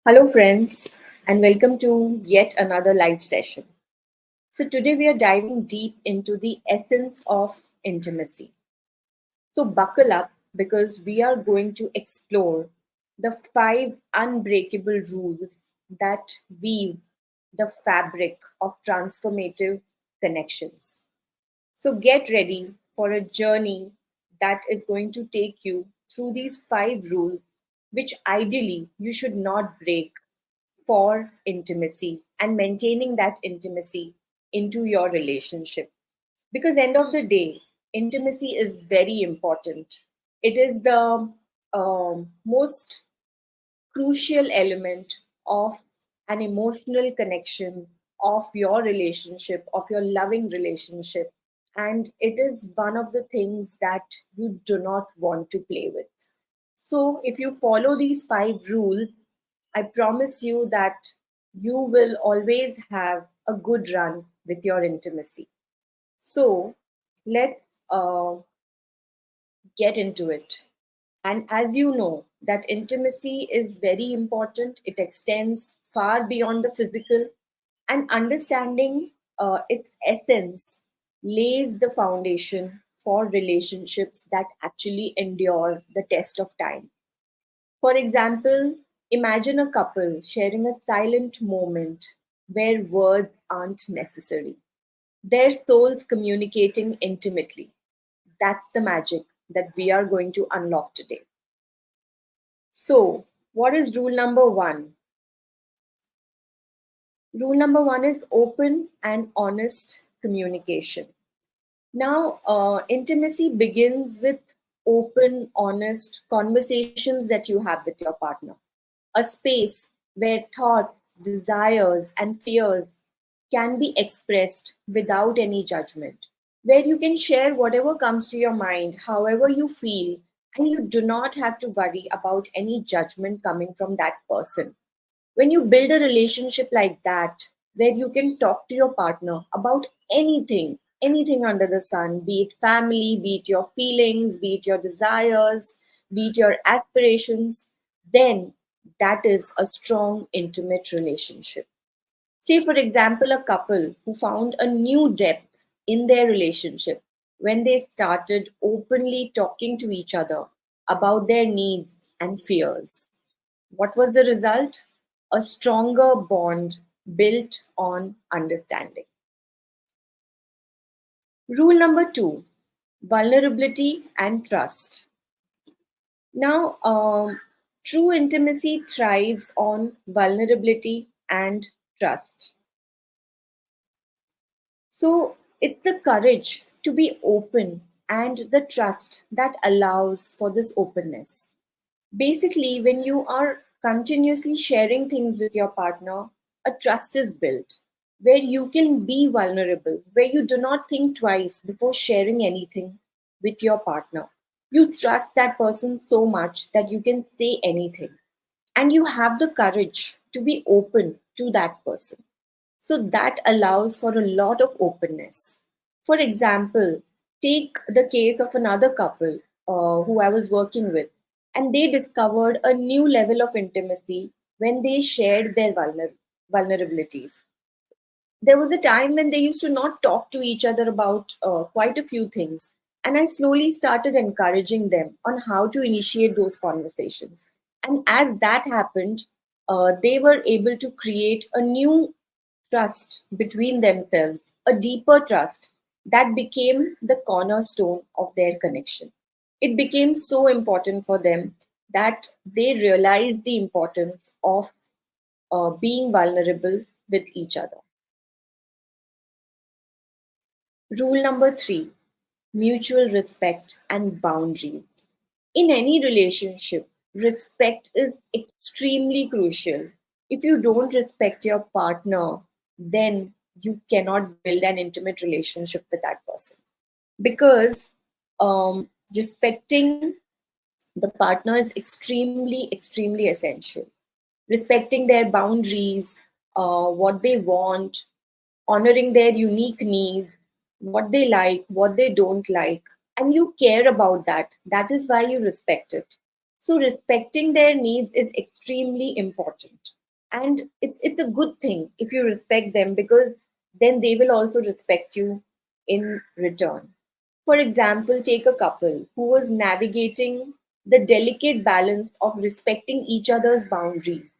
Hello, friends, and welcome to yet another live session. So, today we are diving deep into the essence of intimacy. So, buckle up because we are going to explore the five unbreakable rules that weave the fabric of transformative connections. So, get ready for a journey that is going to take you through these five rules, which ideally you should not break for intimacy and maintaining that intimacy into your relationship, because end of the day intimacy is very important. It is the most crucial element of an emotional connection of your relationship, of your loving relationship, and it is one of the things that you do not want to play with. So, if you follow these five rules, I promise you that you will always have a good run with your intimacy. So, let's get into it. And as you know, that intimacy is very important, it extends far beyond the physical, and understanding its essence lays the foundation for relationships that actually endure the test of time. For example, imagine a couple sharing a silent moment where words aren't necessary, their souls communicating intimately. That's the magic that we are going to unlock today. So, what is rule number one? Rule number one is open and honest communication. Now, intimacy begins with open, honest conversations that you have with your partner, a space where thoughts, desires, and fears can be expressed without any judgment, where you can share whatever comes to your mind, however you feel, and you do not have to worry about any judgment coming from that person. When you build a relationship like that, where you can talk to your partner about anything under the sun, be it family, be it your feelings, be it your desires, be it your aspirations, then that is a strong, intimate relationship. Say, for example, a couple who found a new depth in their relationship when they started openly talking to each other about their needs and fears. What was the result? A stronger bond built on understanding. Rule number two, vulnerability and trust. Now, true intimacy thrives on vulnerability and trust. So, it's the courage to be open and the trust that allows for this openness. Basically, when you are continuously sharing things with your partner, a trust is built where you can be vulnerable, where you do not think twice before sharing anything with your partner. You trust that person so much that you can say anything, and you have the courage to be open to that person. So that allows for a lot of openness. For example, take the case of another couple who I was working with, and they discovered a new level of intimacy when they shared their vulnerabilities. There was a time when they used to not talk to each other about quite a few things, and I slowly started encouraging them on how to initiate those conversations. And as that happened, they were able to create a new trust between themselves, a deeper trust that became the cornerstone of their connection. It became so important for them that they realized the importance of being vulnerable with each other. Rule number three, mutual respect and boundaries. In any relationship, respect is extremely crucial. If you don't respect your partner, then you cannot build an intimate relationship with that person. Because respecting the partner is extremely essential. Respecting their boundaries, what they want, honoring their unique needs, what they like, what they don't like, and you care about that. That is why you respect it. So respecting their needs is extremely important. And it's a good thing if you respect them, because then they will also respect you in return. For example, take a couple who was navigating the delicate balance of respecting each other's boundaries.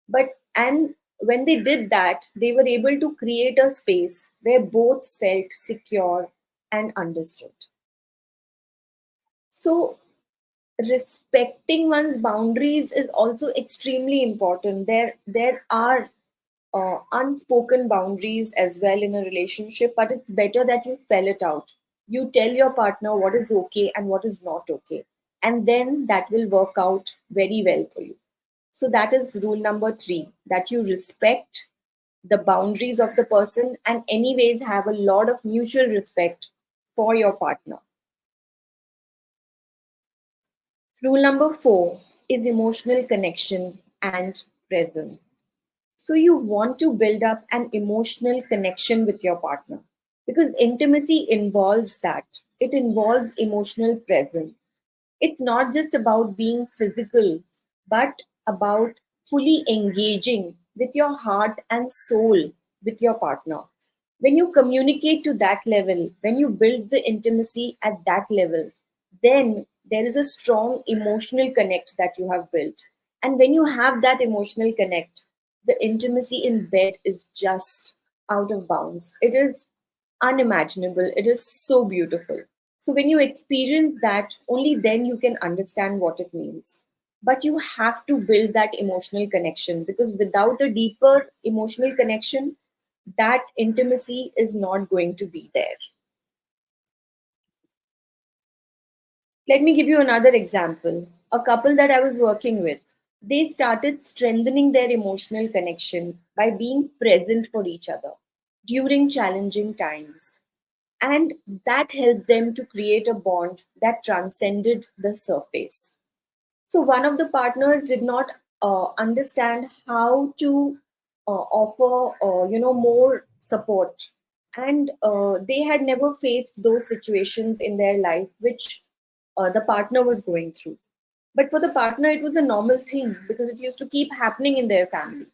But and when they did that, they were able to create a space where both felt secure and understood. So respecting one's boundaries is also extremely important. There are unspoken boundaries as well in a relationship, but it's better that you spell it out. You tell your partner what is okay and what is not okay, and then that will work out very well for you. So that is rule number 3, that you respect the boundaries of the person and anyways have a lot of mutual respect for your partner. Rule number 4 is emotional connection and presence. So you want to build up an emotional connection with your partner, because intimacy involves that. It involves emotional presence. It's not just about being physical, but about fully engaging with your heart and soul with your partner. When you communicate to that level, when you build the intimacy at that level, then there is a strong emotional connect that you have built. And when you have that emotional connect, the intimacy in bed is just out of bounds. It is unimaginable. It is so beautiful. So when you experience that, only then you can understand what it means. But you have to build that emotional connection, because without a deeper emotional connection, that intimacy is not going to be there. Let me give you another example. A couple that I was working with, they started strengthening their emotional connection by being present for each other during challenging times. And that helped them to create a bond that transcended the surface. So one of the partners did not understand how to offer, more support, and they had never faced those situations in their life which the partner was going through. But for the partner, it was a normal thing because it used to keep happening in their family.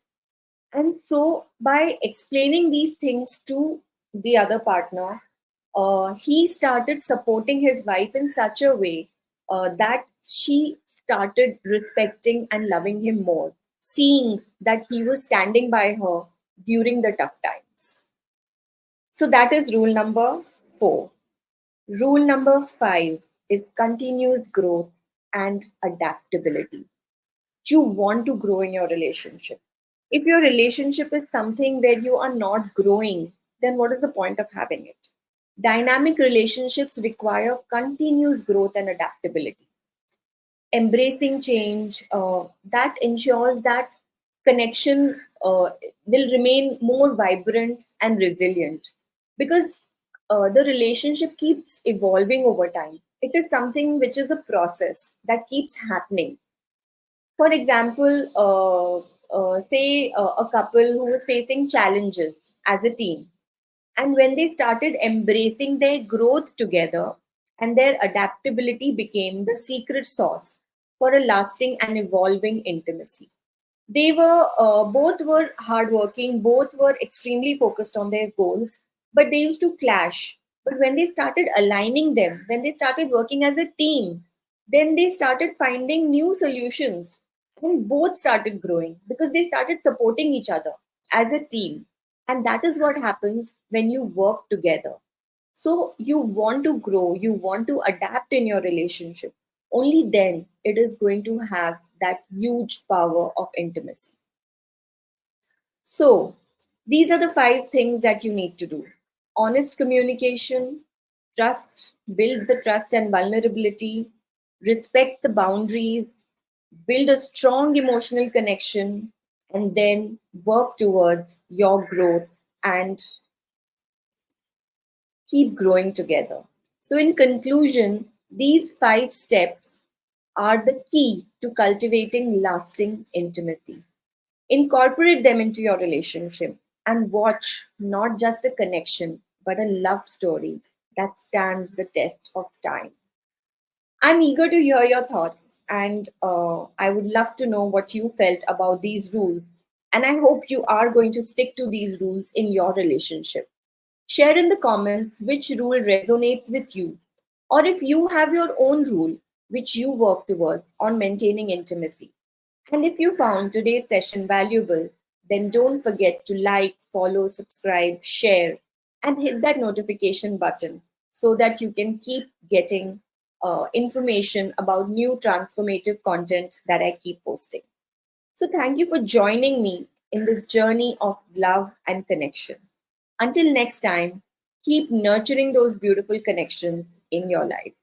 And so, by explaining these things to the other partner, he started supporting his wife in such a way that she started respecting and loving him more, seeing that he was standing by her during the tough times. So, that is rule number 4. Rule number 5 is continuous growth and adaptability. You want to grow in your relationship. If your relationship is something where you are not growing, then what is the point of having it? Dynamic relationships require continuous growth and adaptability. Embracing change, that ensures that connection will remain more vibrant and resilient, because the relationship keeps evolving over time. It is something which is a process that keeps happening. For example, say a couple who was facing challenges as a team, and when they started embracing their growth together, and their adaptability became the secret sauce for a lasting and evolving intimacy. They were both were hardworking, both were extremely focused on their goals, but they used to clash. But when they started aligning them, when they started working as a team, then they started finding new solutions, and both started growing because they started supporting each other as a team. And that is what happens when you work together. So you want to grow, you want to adapt in your relationship. Only then it is going to have that huge power of intimacy. So these are the 5 things that you need to do: honest communication, trust, build the trust and vulnerability, respect the boundaries, build a strong emotional connection, and then work towards your growth and keep growing together. So, in conclusion, these 5 steps are the key to cultivating lasting intimacy. Incorporate them into your relationship and watch not just a connection, but a love story that stands the test of time. I'm eager to hear your thoughts. and I would love to know what you felt about these rules. And I hope you are going to stick to these rules in your relationship. Share in the comments which rule resonates with you, or if you have your own rule which you work towards on maintaining intimacy. And if you found today's session valuable, then don't forget to like, follow, subscribe, share, and hit that notification button so that you can keep getting information about new transformative content that I keep posting. So, thank you for joining me in this journey of love and connection. Until next time, keep nurturing those beautiful connections in your life.